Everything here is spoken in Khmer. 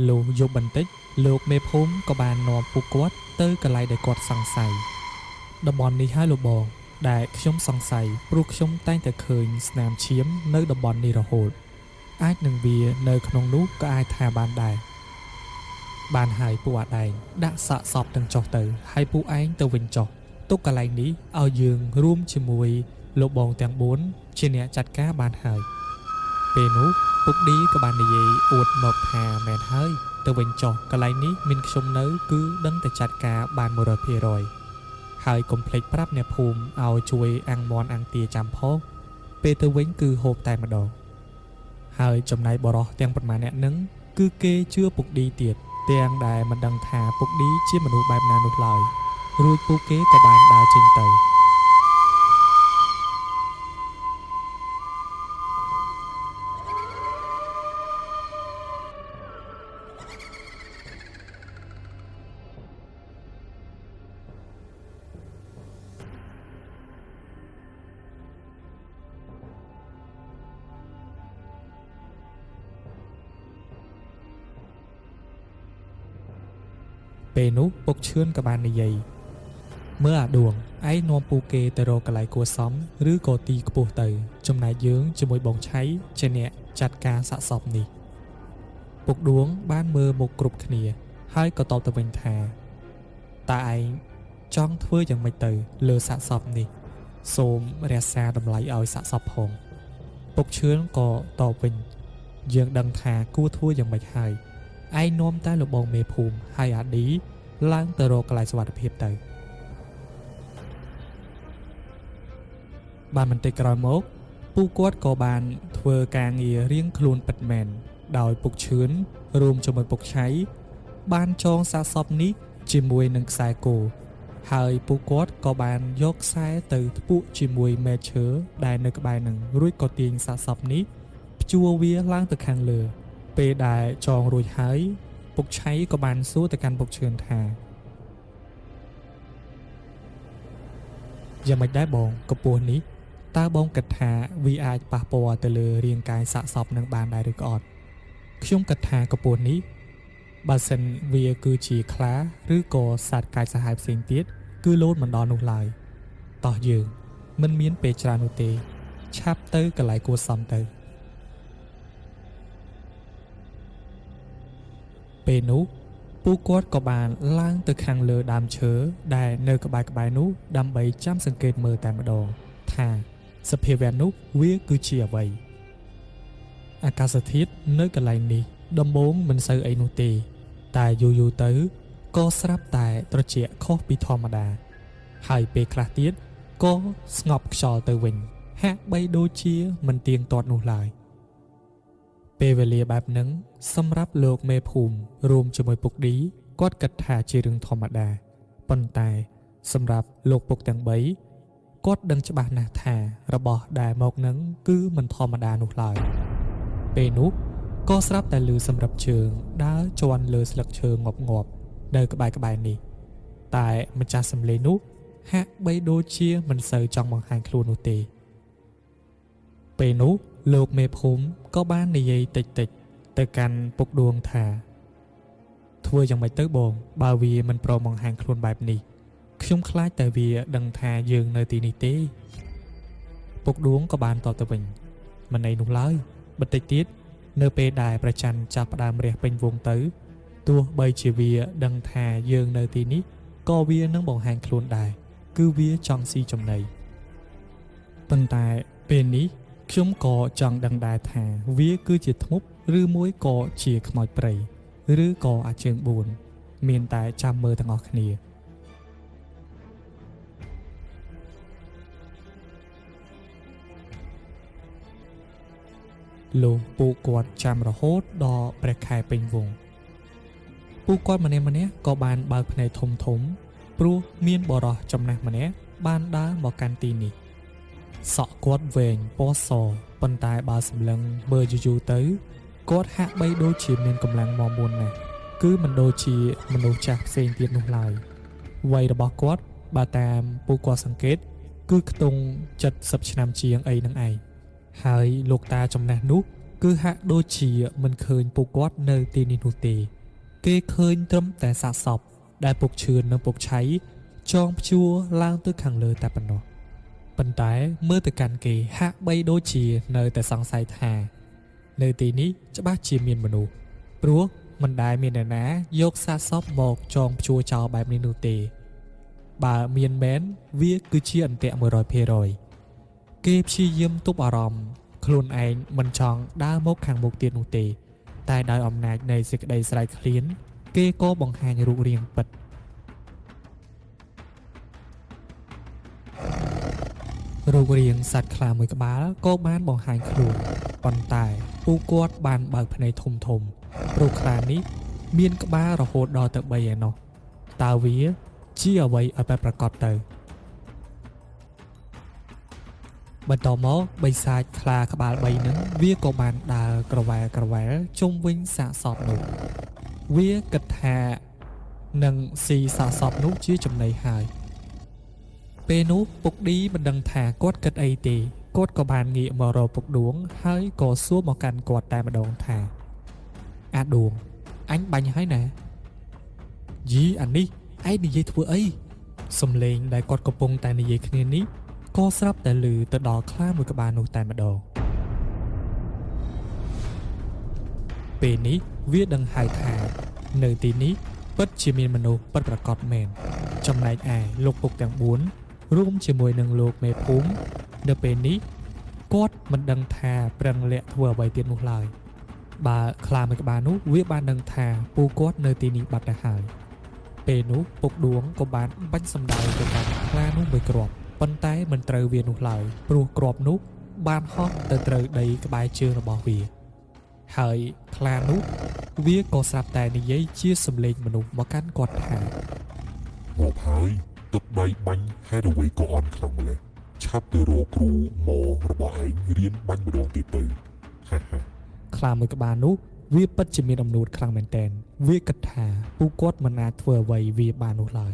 លុះយប់បន្តិចលោកមេភូមិក៏បាននាំពួកគាត់ទៅកន្លែងដែលគាត់សង្ស័យតំបន់នេះហើយលោកបងដែលខ្ញុំសង្ស័យព្រោះខ្ញុំតែងតែឃើញស្នាមឈាមនៅតំបន់នេះរហូតអាចនឹងវានៅក្នុងនោះក៏អាចថាបានដែរបានហើយពួកអាដែងដាក់សាកសពទាំងចុះទៅហើយពួកឯងទៅវិញចុះទុកកន្លែងនេះឲ្យយើងរួមជាមួយលោកបងទាំង4ជាអ្នកចាត់ការបានហើយពេលនោះពុកឌីក៏បាននិយាយអួតមកថាមែនហើយទៅវិញចុះកន្លែងនេះមានខ្ញុំនៅគឺដឹងតែចាត់ការបាន 100% ហើយកុំភ្លេចប្រាប់អ្នកភូមិឲ្យជួយអាំងមាន់អាំងទាចាំផងពេលទៅវិញគឺហូបតែម្ដងហើយចំណែកបរោះទាំងប៉ុន្មានអ្នកនឹងគឺគេជឿពុកឌីទៀតទាំងដែលមិនដឹងថាពុកឌីជាមនុស្សបែបណានោះឡើយរួចពួកគេក៏បានដើរចេញទៅពេលនោះពុកឈឿនក៏បាននិយាយមើលអាដួងឯងនាំពូគេទៅរកកន្លែងគួរសមឬក៏ទីខ្ពស់ទៅចំណែកយើងជាមួយបងឆៃជាអ្នកចាត់ការសាកសពនេះពុកដួងបានមើលមុខគ្រប់គ្នាហើយក៏តបទៅវិញថាតើឯងចង់ធ្វើយ៉ាងម៉េចទៅលើសាកសពនេះសូមរក្សាតម្លៃឲ្យសាកសពផងពុកឈឿនក៏តបវិញយើងដឹងថាគួរធ្វើយ៉ាងម៉េចហើយឯងនាំតែលោកបងមេភូមិហើយអាឌីឡើងទៅរកកន្លែងសុវត្ថិភាពទៅបានបន្តិចក្រោយមកពូគាត់ក៏បានធ្វើការងាររៀងខ្លួនពិតមែនដោយពុកឈឿនរួមជាមួយពុកឆៃបានចងសាកសពនេះជាមួយនឹងខ្សែគោហើយពូគាត់ក៏បានយកខ្សែទៅធ្ពក់ជាមួយមែកឈើដែលនៅក្បែរនឹងរួចក៏ទាញសាកសពនេះព្យួរវាឡើងទៅខាងលើពេលដែលចងរួចហើយពុកឆៃក៏បានសួរទៅកាន់ពុកឈឿនថាយ៉ាងម៉េចដែរបងកម្ពស់នេះតើបងគិតថាវាអាចប៉ះពាល់ទៅលើរាងកាយសាកសពនឹងបានដែរឬក៏អត់ខ្ញុំគិតថាកម្ពស់នេះបើសិនវាគឺជាខ្លាឬក៏សត្វកាចសាហាវផ្សេងទៀតគឺលោតមិនដល់នោះឡើយតោះយើងមិនមានពេលច្រើននោះទេឆាប់ទៅកន្លែងគួរសមទៅពេលនោះពូគាត់ក៏បានឡើងទៅខាងលើដើមឈើដែលនៅក្បែរនោះដើម្បីចាំសង្កេតមើលតែម្ដងថាសភាវៈនោះវាគឺជាអ្វីអាកាសធាតុនៅកន្លែងនេះដំបូងមិនសូវអីនោះទេតែយូរទៅក៏ស្រាប់តែត្រជាក់ខុសពីធម្មតាហើយពេលខ្លះទៀតក៏ស្ងប់ខ្យល់ទៅវិញហាក់បីដូចជាមិនទៀងទាត់នោះឡើយពេលវេលាបែបហ្នឹងសម្រាប់លោកមេភូមិរួមជាមួយពុកឌីគាត់គិតថាជារឿងធម្មតាប៉ុន្តែសម្រាប់លោកពុកទាំង3គាត់ដឹងច្បាស់ណាស់ថារបស់ដែលមកហ្នឹងគឺមិនធម្មតានោះឡើយពេលនោះក៏ស្រាប់តែលឺសម្រាប់ជើងដើរជន់លើស្លឹកឈើងាប់នៅក្បែរនេះតែម្ចាស់សំឡេងនោះហាក់បីដូចជាមិនសូវចង់បង្ហាញខ្លួននោះទេពេលនោះលោកមេភូមិក៏បាននិយាយតិចទៅកាន់ពុកដួងថាធ្វើយ៉ាងម៉េចទៅបងបើវាមិនព្រមបង្ហាញខ្លួនបែបនេះខ្ញុំខ្លាចតែវាដឹងថាយើងនៅទីនេះទេពុកដួងក៏បានតបទៅវិញមិនអីនោះឡើយបន្តិចទៀតនៅពេលដែលព្រះច័ន្ទចាប់ផ្ដើមរះពេញវងទៅទោះបីជាវាដឹងថាយើងនៅទីនេះក៏វានឹងបង្ហាញខ្លួនដែរគឺវាចង់ស៊ីចំណីប៉ុន្តែពេលនេះខ្ញុំក៏ចង់ដឹងដែរថាវាគឺជាធ្មប់ឬមួយក៏ជាខ្មោចព្រៃឬក៏អាជើង4មានតែចាំមើលទាំងអស់គ្នាលោកពូគាត់ចាំរហូតដល់ព្រះខែពេញវងពូគាត់ម្នាក់ក៏បានបើកភ្នែកធំព្រោះមានបរិសចំណាស់ម្នាក់បានដើរមកកាន់ទីនេះសក់គាត់វែងពណ៌សប៉ុន្តែបើសម្លឹងមើលយូរទៅគាត់ហាក់បីដូចជាមានកម្លាំងមាំមួនណាស់គឺមិនដូចជាមនុស្សចាស់ផ្សេងទៀតនោះឡើយវ័យរបស់គាត់បើតាមពូគាត់សង្កេតគឺខ្ទង់70ឆ្នាំជាងអីនឹងឯងហើយលោកតាចំណាស់នោះ គឺហាក់ដូចជាមិនឃើញពួកគាត់នៅទីនេះនោះទេគេឃើញត្រឹមតែសាកសពដែលពុកឈឿននិងពុកឆៃចងព្យួរឡើងទៅខាងលើតែប៉ុណ្ណោះប៉ុន្តែមើលទៅកាន់គេហាក់បីដូចជានៅតែសង្ស័យថានៅទីនេះច្បាស់ជាមានមនុស្សព្រោះមិនដែលមានអ្នកណាយកសាកសពមកចងព្យួរចោលបែបនេះនោះទេបើមានមែនវាគឺជាអន្ទាក់ 100% គេព្យាយាមទប់អារម្មណ៍ខ្លួនឯងមិនចង់ដើរមកខាងមុខទៀតនោះទេតែដោយអំណាចនៃសេចក្តីស្រែកឃ្លានគេក៏បង្ហាញរូបរាងពិតរូបរាងសត្វខ្លាមួយក្បាលក៏បានបង្ហាញខ្លួនប៉ុន្តែពួកគាត់បានបើកភ្នែកធំធំព្រោះខ្លានេះមានក្បាលរហូតដល់ទៅ3ឯណោះតើវាជាអ្វីឲ្យប្រកបទៅបន្តមកបិសាចខ្លាក្បាល3នឹងវាក៏បានដើរក្រវ៉ែលជុំវិញសាកសពនោះវាគិតថានឹងស៊ីសាកសពនោះជាចំណីហើយពេលនោះពុកឌីមិនដឹងថាគាត់គិតអីទេគាត់ក៏បានងាកមករកពុកឌួងហើយក៏សួរមកកាន់គាត់តែម្ដងថាអាឌួងអញបាញ់ហើយណាយីអានេះឯងនិយាយធ្វើអីសំឡេងដែលគាត់កំពុងតែនិយាយគ្នានេះក៏ស្រាប់តែឮទៅដល់ខ្លាមួយក្បាលនោះតែម្ដងពេលនេះវាដឹងហើយថានៅទីនេះពិតជាមានមនុស្សពិតប្រាកដមែនចំណែកឯលោកពុកទាំង4រួមជាមួយនឹងលោកមេភូមិនៅពេលនេះគាត់មិនដឹងថាប្រឹងលាក់ធ្វើអ្វីទៀតនោះឡើយបើខ្លាមួយក្បាលនោះវាបានដឹងថាពួកគាត់នៅទីនេះបាត់ទៅហើយពេលនោះពុកឌួងក៏បានបាញ់សម្ដៅទៅកាន់ខ្លានោះមួយគ្រាប់ប៉ុន្តែមិនត្រូវវានោះឡើយព្រោះគ្រាប់នោះបានហោះទៅត្រូវដីក្បែរជើងរបស់វាហើយខ្លានោះវាក៏ស្រាប់តែនិយាយជាសំឡេងមនុស្សមកកាន់គាត់ថាមកហើយទឹកដៃបាញ់ហេតុអ្វីក៏អន់ខ្លាំងម្ល៉េះឆាប់ទៅរកគ្រូមករបស់ឯងរៀនបាញ់ម្ដងទៀតទៅហាហាខ្លាមួយក្បាលនោះវាពិតជាមានអំនួតខ្លាំងមែនទែនវាគិតថាពួកគាត់មិនអាចធ្វើអ្វីវាបាននោះឡើយ